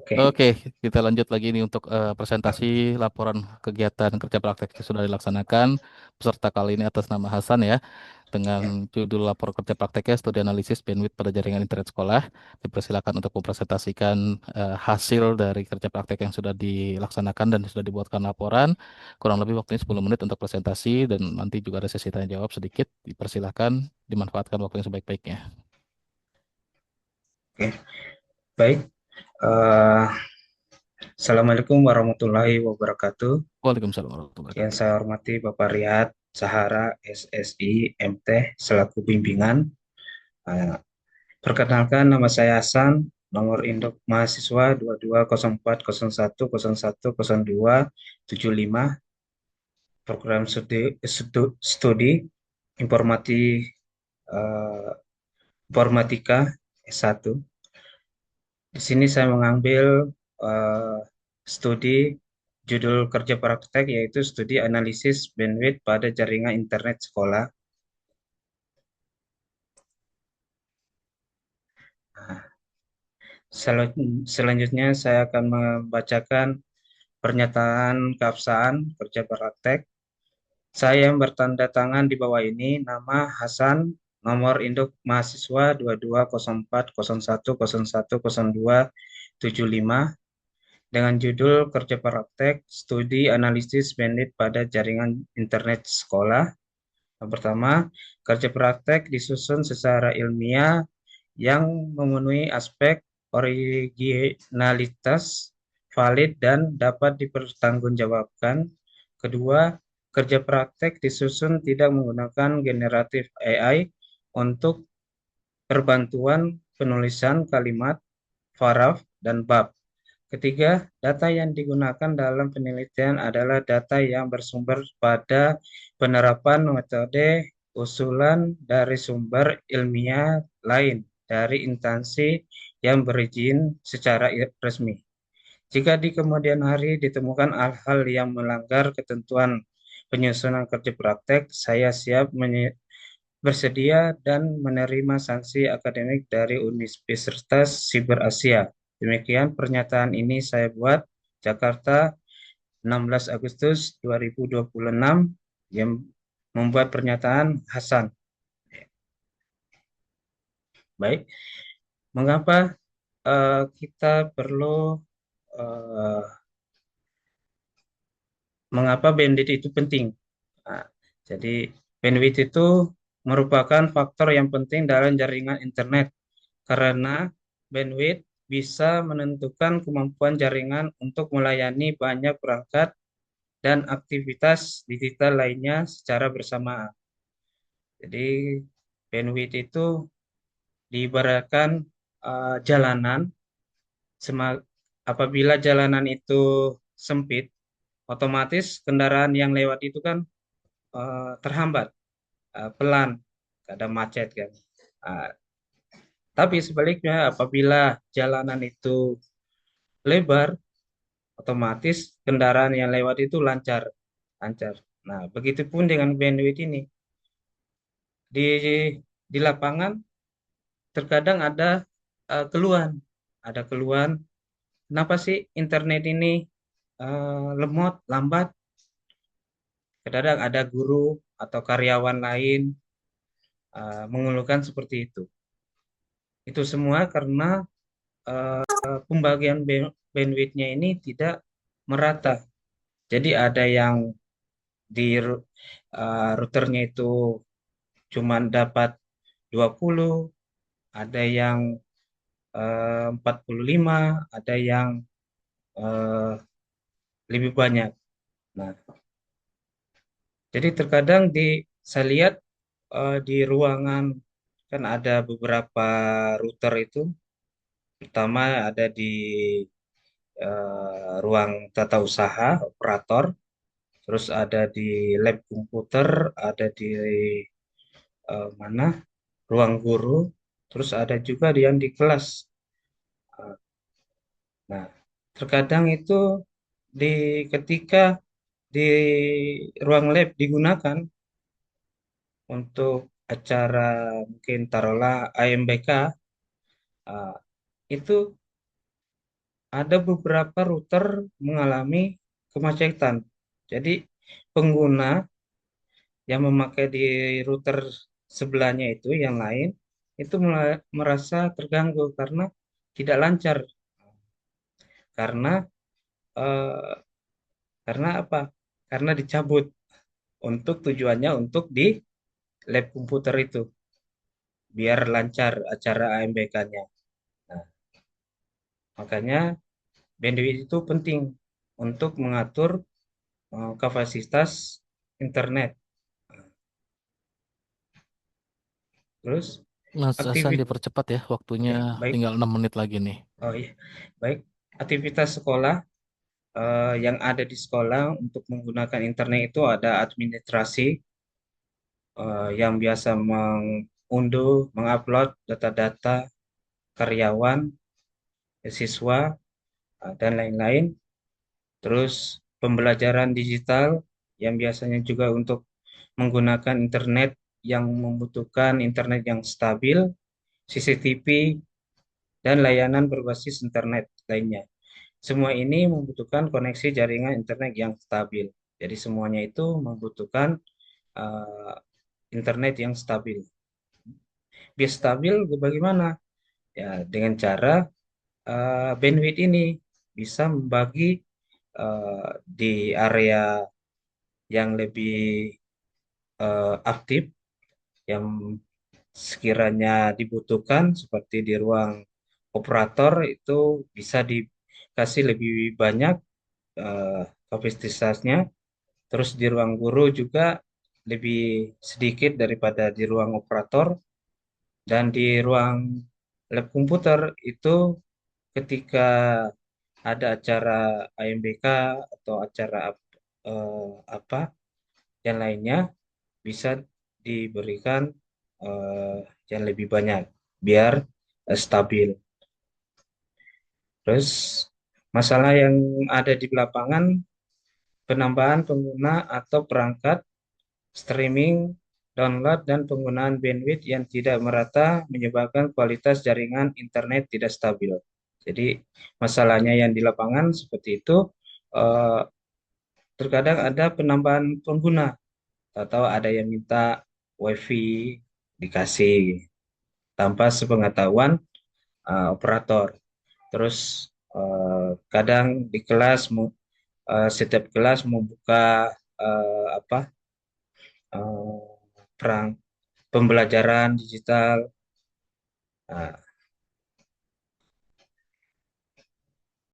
Oke, Oke, kita lanjut lagi nih untuk presentasi laporan kegiatan kerja praktek yang sudah dilaksanakan. Peserta kali ini atas nama Hasan ya, dengan ya, judul lapor kerja prakteknya studi analisis bandwidth pada jaringan internet sekolah. Dipersilakan untuk mempresentasikan hasil dari kerja praktek yang sudah dilaksanakan dan sudah dibuatkan laporan. Kurang lebih waktunya 10 menit untuk presentasi dan nanti juga ada sesi tanya jawab sedikit. Dipersilakan dimanfaatkan waktunya sebaik-baiknya. oke, baik. Eh, Assalamualaikum warahmatullahi wabarakatuh. Waalaikumsalam warahmatullahi Yang wabarakatuh. saya hormati Bapak Riyad Sahara SSI MT selaku bimbingan. Eh, Perkenalkan, nama saya Hasan, nomor induk mahasiswa 220401010275, program studi eh, informatika S1. Di sini saya mengambil eh, studi judul kerja praktek, yaitu studi analisis bandwidth pada jaringan internet sekolah. Nah, selanjutnya saya akan membacakan pernyataan keabsahan kerja praktek. Saya yang bertanda tangan di bawah ini, nama Hasan, nomor induk mahasiswa 220401010275, dengan judul kerja praktek studi analisis bandwidth pada jaringan internet sekolah. Yang pertama, kerja praktek disusun secara ilmiah yang memenuhi aspek originalitas, valid, dan dapat dipertanggungjawabkan. Kedua, kerja praktek disusun tidak menggunakan generatif AI untuk perbantuan penulisan kalimat, paraf, dan bab. Ketiga, data yang digunakan dalam penelitian adalah data yang bersumber pada penerapan metode usulan dari sumber ilmiah lain dari instansi yang berizin secara resmi. Jika di kemudian hari ditemukan hal-hal yang melanggar ketentuan penyusunan kerja praktek, saya siap bersedia dan menerima sanksi akademik dari Universitas Siber Asia. Demikian pernyataan ini saya buat Jakarta 16 Agustus 2026, yang membuat pernyataan Hasan. Baik, mengapa kita perlu eh, mengapa bandwidth itu penting? Nah, jadi bandwidth itu merupakan faktor yang penting dalam jaringan internet karena bandwidth bisa menentukan kemampuan jaringan untuk melayani banyak perangkat dan aktivitas digital lainnya secara bersamaan. Jadi bandwidth itu diibaratkan jalanan. Apabila jalanan itu sempit, otomatis kendaraan yang lewat itu kan terhambat, pelan, ada macet kan. Ah, tapi sebaliknya, apabila jalanan itu lebar, otomatis kendaraan yang lewat itu lancar, lancar. Nah, begitupun dengan bandwidth ini. Di lapangan terkadang keluhan, ada keluhan, kenapa sih internet ini lemot, lambat? Kadang ada guru atau karyawan lain mengeluhkan seperti itu. Itu semua karena pembagian bandwidth-nya ini tidak merata. Jadi ada yang di routernya itu cuma dapat 20, ada yang 45, ada yang eh, lebih banyak. Nah, jadi terkadang saya lihat di ruangan kan ada beberapa router itu, pertama ada di ruang tata usaha operator, terus ada di lab komputer, ada di mana ruang guru, terus ada juga yang di kelas. Nah, terkadang itu di ketika di ruang lab digunakan untuk acara, mungkin taruhlah AMBK, itu ada beberapa router mengalami kemacetan. Jadi pengguna yang memakai di router sebelahnya itu yang lain itu merasa terganggu karena tidak lancar karena eh, karena apa? Karena dicabut untuk tujuannya untuk di lab komputer itu biar lancar acara AMBK-nya. Nah, makanya bandwidth itu penting untuk mengatur kapasitas internet. Terus Mas Hasan aktivitas dipercepat ya, waktunya ya baik. tinggal 6 menit lagi nih. Oh iya, baik. Aktivitas sekolah yang ada di sekolah untuk menggunakan internet itu ada administrasi yang biasa mengunduh, mengupload data-data karyawan, siswa, dan lain-lain. Terus pembelajaran digital yang biasanya juga untuk menggunakan internet yang membutuhkan internet yang stabil, CCTV, dan layanan berbasis internet lainnya. Semua ini membutuhkan koneksi jaringan internet yang stabil. Jadi semuanya itu membutuhkan uh, internet yang stabil. Biar stabil bagaimana? Ya dengan cara bandwidth ini bisa membagi di area yang lebih aktif, yang sekiranya dibutuhkan seperti di ruang operator itu bisa dikasih lebih banyak eh, kapasitasnya. Terus di ruang guru juga lebih sedikit daripada di ruang operator. Dan di ruang lab komputer itu ketika ada acara AMBK atau acara apa yang lainnya bisa diberikan eh, yang lebih banyak biar stabil. Terus masalah yang ada di lapangan penambahan pengguna atau perangkat streaming, download, dan penggunaan bandwidth yang tidak merata menyebabkan kualitas jaringan internet tidak stabil. Jadi masalahnya yang di lapangan seperti itu, eh, terkadang ada penambahan pengguna atau ada yang minta WiFi dikasih tanpa sepengetahuan operator. Terus kadang di kelas setiap kelas membuka apa perang pembelajaran digital. Nah,